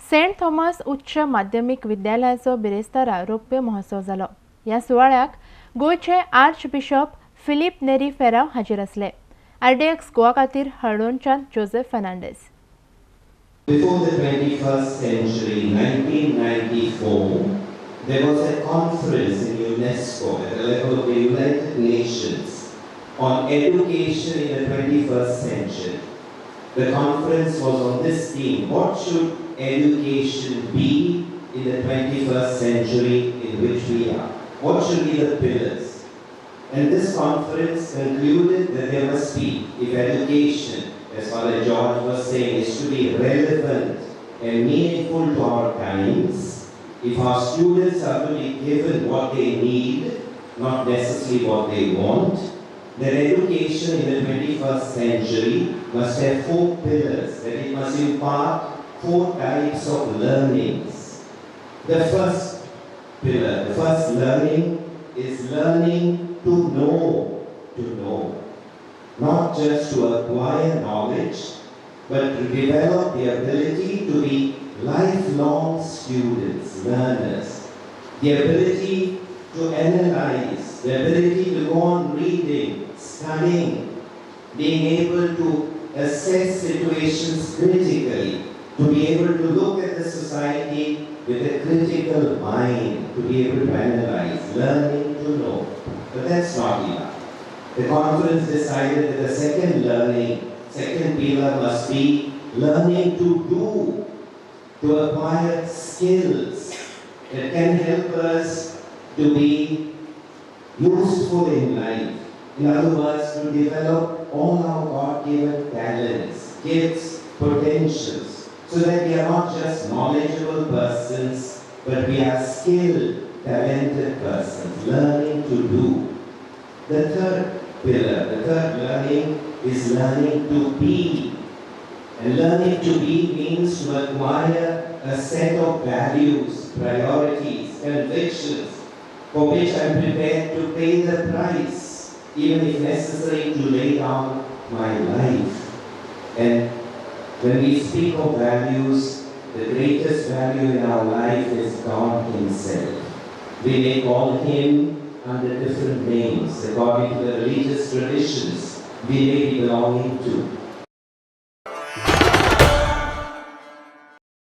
Saint Thomas उच्च माध्यमीक विद्यालयाचो बिरेस्तारा रौप्य महोत्सव जालो. ह्या सुवाळ्याक गोंयचे आर्च बिशप फिलीप नेरी फेराव हाजीर आसले. RDX गोवा खातीर हळडोणच्यान Joseph Fernandes. Before the 21st century, 1994, there was a conference in UNESCO at the level of the United Nations on education in the 21st century. The conference was on this theme: what should education be in the 21st century in which we are? What should be the pillars? And this conference concluded that there must be, if education, as Father George was saying, is to be relevant and meaningful to our times, if our students are to be given what they need, not necessarily what they want, then education in the 21st century must have 4 pillars, that it must impart 4 types of learnings. The first pillar, the first learning is learning to know. Not just to acquire knowledge, but to develop the ability to be lifelong students, learners. The ability to analyze, the ability to go on reading, studying, being able to assess situations critically, to be able to look at the society with a critical mind, to be able to analyze, learning to know. But that's not enough. The conference decided that the second pillar must be learning to do, to acquire skills that can help us to be useful in life. In other words, to develop all our God-given talents, gifts, potentials, so that we are not just knowledgeable persons, but we are skilled, talented persons, learning to do. The third pillar, the third learning is learning to be. And learning to be means to acquire a set of values, priorities, convictions, for which I am prepared to pay the price, even if necessary to lay down my life. And when we speak of values, the greatest value in our life is God Himself. We may call Him under different names according to the religious traditions we may be belonging to.